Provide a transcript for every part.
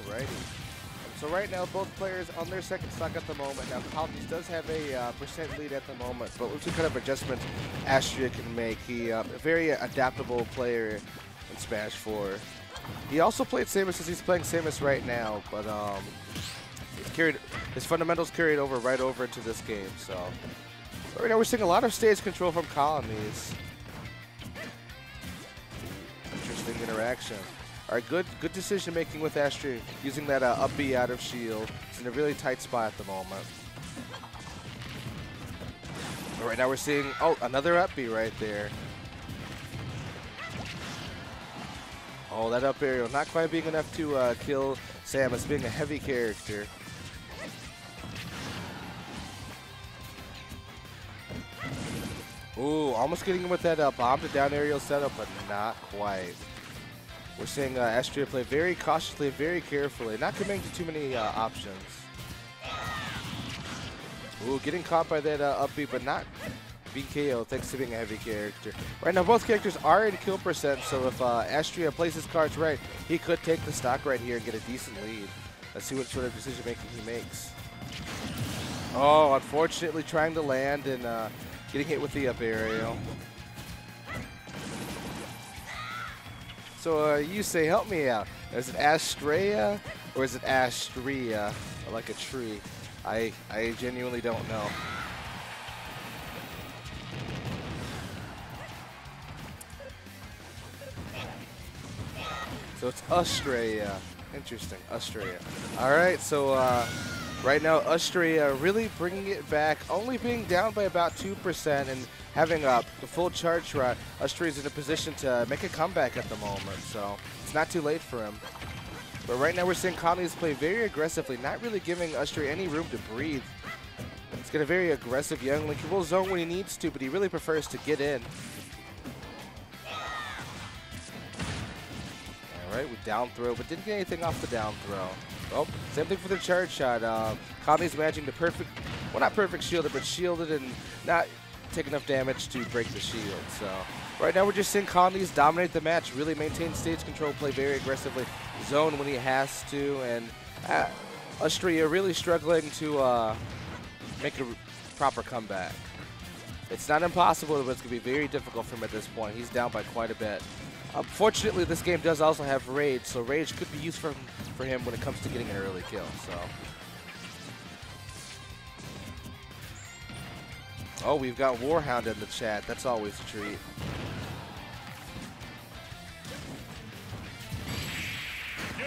Alrighty. So right now, both players on their second stock at the moment. Now, Colinies does have a percent lead at the moment, but we'll see what kind of adjustments Astraea can make. He a very adaptable player in Smash 4. He also played Samus as he's playing Samus right now, but his fundamentals carried over right over into this game. So right now we're seeing a lot of stage control from Colinies. Interesting interaction. All right, good decision making with Astraea, using that up B out of shield. It's in a really tight spot at the moment. But right now we're seeing, oh, another up B right there. Oh, that up aerial not quite being enough to kill Samus, being a heavy character. Ooh, almost getting him with that bomb to down aerial setup, but not quite. We're seeing Astraea play very cautiously, very carefully, not committing to too many options. Ooh, getting caught by that up B, but not being KO thanks to being a heavy character. Right now, both characters are in kill percent, so if Astraea plays his cards right, he could take the stock right here and get a decent lead. Let's see what sort of decision making he makes. Oh, unfortunately, trying to land and getting hit with the up aerial. So you say, help me out. Is it Astraea or is it Astraea, like a tree? I genuinely don't know. So it's Astraea. Interesting, Astraea. All right, so right now Astraea really bringing it back, only being down by about 2% and having a full charge run. Astraea's in a position to make a comeback at the moment, so it's not too late for him. But right now we're seeing Colinies play very aggressively, not really giving Astraea any room to breathe. He's got a very aggressive young Link. He will zone when he needs to, but he really prefers to get in. All right, with down throw, but didn't get anything off the down throw. Oh, same thing for the charge shot. Colinies managing the perfect, well, not perfect shielded, but shielded and not take enough damage to break the shield. So right now we're just seeing Colinies dominate the match, really maintain stage control, play very aggressively, zone when he has to, and Astraea really struggling to make a proper comeback. It's not impossible, but it's going to be very difficult for him at this point. He's down by quite a bit. Fortunately, this game does also have Rage, so Rage could be used for him when it comes to getting an early kill. So, oh, we've got Warhound in the chat. That's always a treat.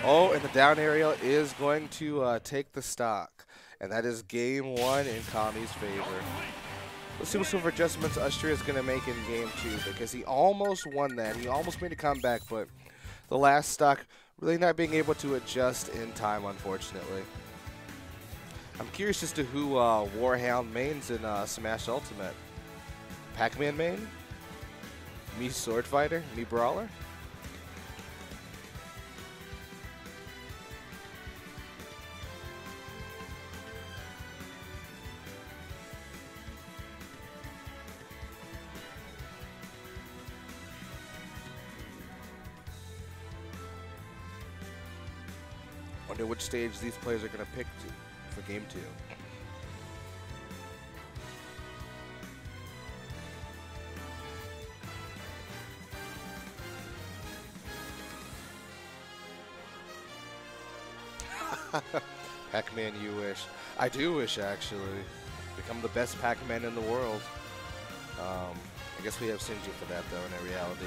Oh, and the down aerial is going to take the stock, and that is game one in Colinies' favor. Let's see what sort of adjustments Astraea is going to make in game two, because he almost won that. He almost made a comeback, but the last stock really not being able to adjust in time, unfortunately. I'm curious as to who Warhound mains in Smash Ultimate. Pac-Man main? Me Sword Fighter? Me Brawler? Wonder which stage these players are going to pick for game two. Pac-Man, you wish. I do wish, actually. Become the best Pac-Man in the world. I guess we have Sinji for that, though, in reality.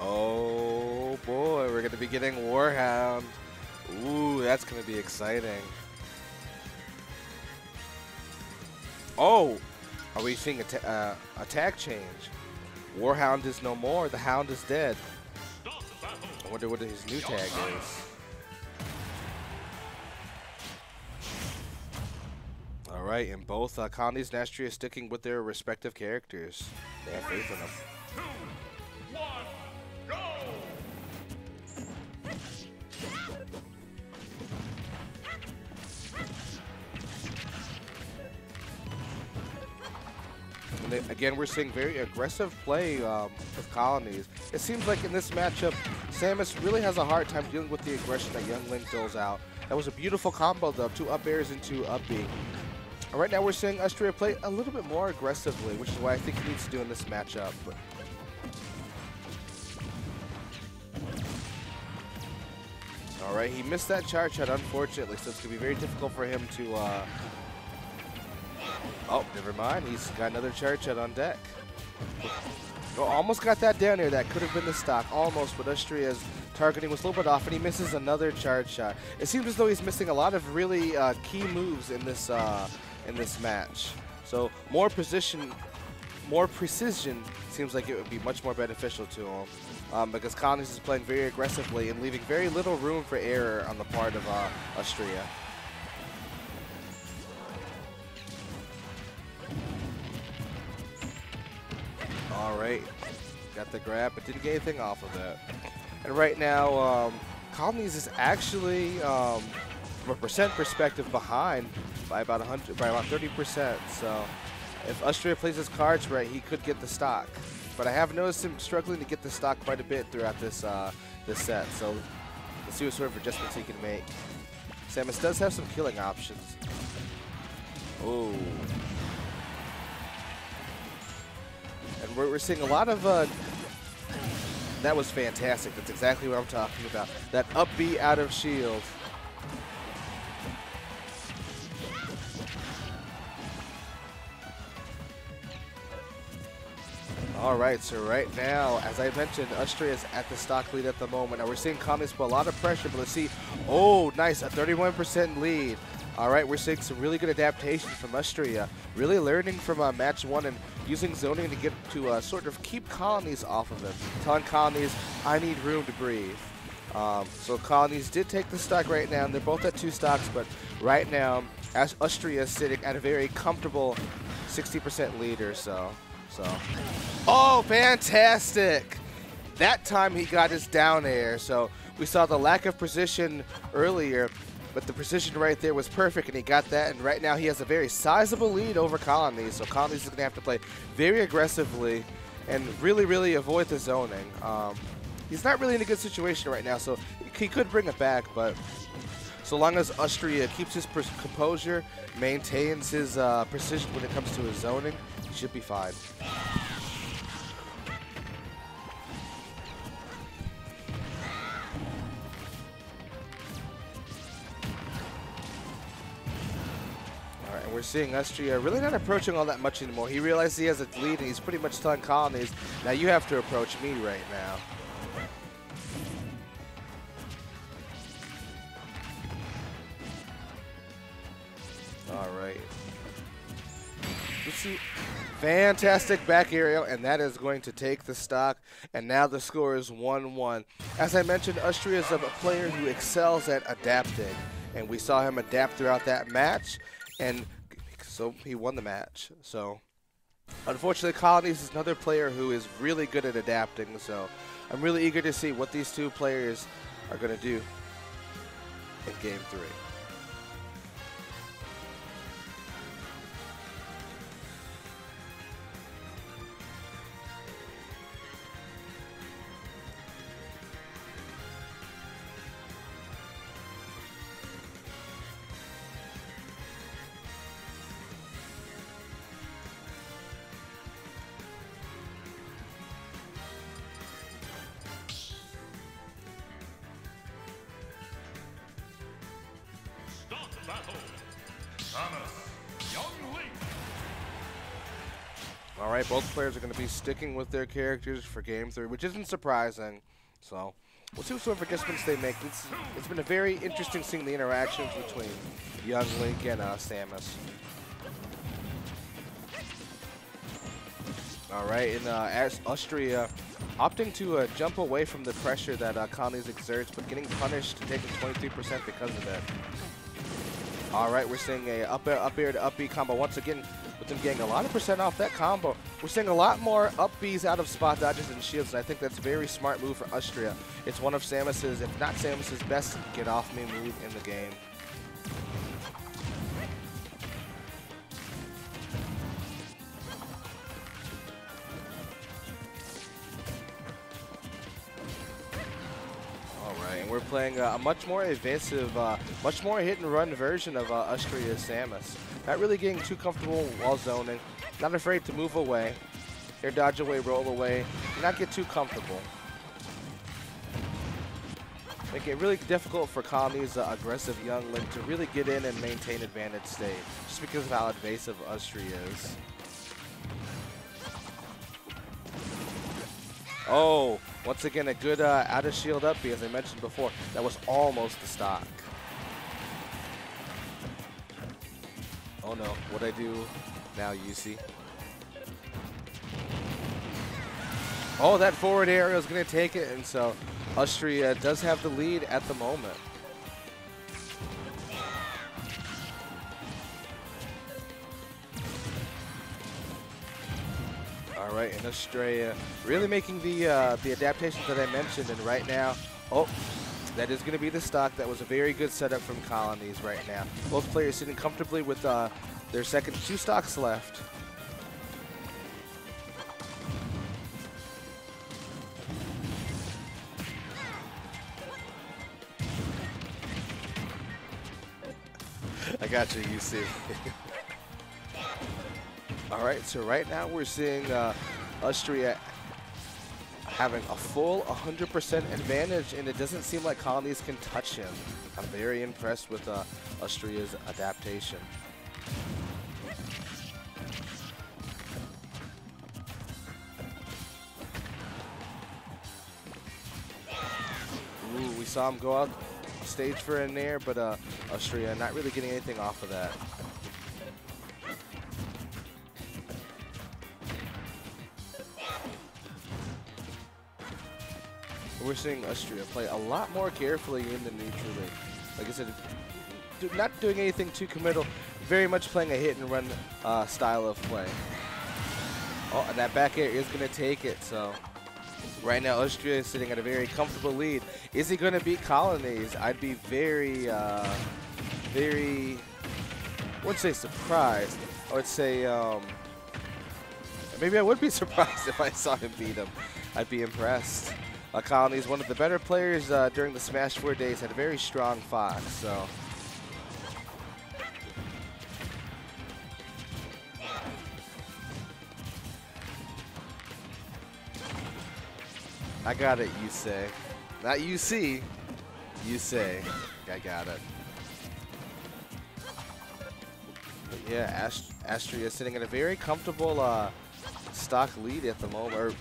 Oh boy, we're going to be getting Warhound. Ooh, that's going to be exciting. Oh, are we seeing a tag change? Warhound is no more, the Hound is dead. I wonder what his new tag is. All right, and both Colinies and Astraea sticking with their respective characters. They have faith in them. again, we're seeing very aggressive play with Colonies. It seems like in this matchup, Samus really has a hard time dealing with the aggression that Young Link doles out. That was a beautiful combo, though, 2 up airs into up B. Right now, we're seeing Astraea play a little bit more aggressively, which is what I think he needs to do in this matchup. All right, he missed that charge shot, unfortunately, so it's going to be very difficult for him to... Oh, never mind. He's got another charge shot on deck. Oh, almost got that down here. That could have been the stock. Almost, but Astraea's targeting was a little bit off, and he misses another charge shot. It seems as though he's missing a lot of really key moves in this match. So more precision seems like it would be much more beneficial to him because Colinies is playing very aggressively and leaving very little room for error on the part of Astraea. All right, got the grab, but didn't get anything off of it. And right now, Colinies is actually, from a percent perspective, behind by about 30%. So if Astraea plays his cards right, he could get the stock. But I have noticed him struggling to get the stock quite a bit throughout this this set. So let's see what sort of adjustments he can make. Samus does have some killing options. Oh. And we're seeing a lot of, that was fantastic. That's exactly what I'm talking about. That up B out of shield. All right, so right now, as I mentioned, Astraea is at the stock lead at the moment. Now we're seeing Colinies put a lot of pressure, but let's see. Oh, nice, a 31% lead. All right, we're seeing some really good adaptations from Astraea, really learning from match 1 and using zoning to get to sort of keep Colinies off of him, telling Colinies, I need room to breathe. So Colinies did take the stock right now, and they're both at 2 stocks, but right now, Astraea is sitting at a very comfortable 60% lead or so. Oh, fantastic! That time he got his down air, so we saw the lack of precision earlier, but the precision right there was perfect, and he got that, and right now he has a very sizable lead over Colinies, so Colinies is going to have to play very aggressively and really, really avoid the zoning. He's not really in a good situation right now, so he could bring it back, but so long as Astraea keeps his composure, maintains his precision when it comes to his zoning, he should be fine. We're seeing Astraea really not approaching all that much anymore. He realized he has a lead, and he's pretty much telling Colinies, now you have to approach me right now. All right. Let's see. Fantastic back aerial, and that is going to take the stock, and now the score is 1-1. As I mentioned, Astraea is a player who excels at adapting, and we saw him adapt throughout that match, and so he won the match. So unfortunately, Colinies is another player who is really good at adapting, so I'm really eager to see what these 2 players are going to do in Game 3. All right, both players are going to be sticking with their characters for Game 3, which isn't surprising. So we'll see what sort of adjustments they make. It's been a very interesting seeing the interactions between Young Link and Samus. All right, and as Astraea opting to jump away from the pressure that Colinies exerts, but getting punished, taking 23% because of it. All right, we're seeing a up air to up B combo once again, with them getting a lot of percent off that combo. We're seeing a lot more up Bs out of spot dodges and shields, and I think that's a very smart move for Astraea. It's one of Samus's, if not Samus's, best get off me move in the game. and we're playing a much more evasive, much more hit-and-run version of Astraea's Samus. Not really getting too comfortable while zoning, not afraid to move away, air dodge away, roll away, not get too comfortable. Make it really difficult for Colinies' aggressive young Link to really get in and maintain advantage state, just because of how invasive Astraea is. Oh, once again, a good out of shield up B, as I mentioned before. That was almost the stock. Oh no, what'd I do now, UC? Oh, that forward aerial is going to take it, and so Astraea does have the lead at the moment. All right, and Astraea really making the adaptations that I mentioned, and right now, oh, that is going to be the stock. That was a very good setup from Colinies right now. Both players sitting comfortably with their second 2 stocks left. I got you, UC. All right, so right now we're seeing Astraea having a full 100% advantage, and it doesn't seem like Colinies can touch him. I'm very impressed with Astraea's adaptation. Ooh, we saw him go out stage for a nair, but Astraea not really getting anything off of that. We're seeing Astraea play a lot more carefully in the neutral lane. Like I said, not doing anything too committal, very much playing a hit and run style of play. Oh, and that back air is going to take it, so right now Astraea is sitting at a very comfortable lead. Is he going to beat Colinies? I'd be very, I wouldn't say surprised. I would say, maybe I would be surprised if I saw him beat him. I'd be impressed. Colinies, one of the better players during the Smash 4 days, had a very strong Fox, so. I got it, you say. Not you see, you say. I got it. But yeah, Astraea sitting at a very comfortable stock lead at the moment. Or,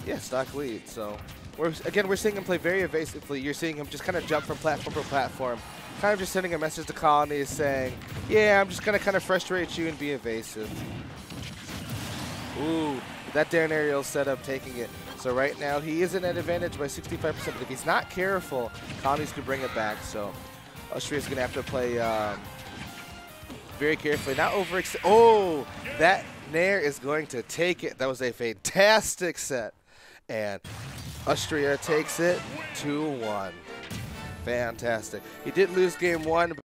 yeah, stock lead, so. We're seeing him play very evasively. You're seeing him just kind of jump from platform to platform, kind of just sending a message to Colinies saying, yeah, I'm just going to kind of frustrate you and be evasive. Ooh, that down aerial setup taking it. So right now, he is in at advantage by 65%, but if he's not careful, Colinies could bring it back. So Astraea's going to have to play very carefully, not overextend. Oh, that nair is going to take it. That was a fantastic set. And Astraea takes it 2-1. Fantastic. He did lose game 1.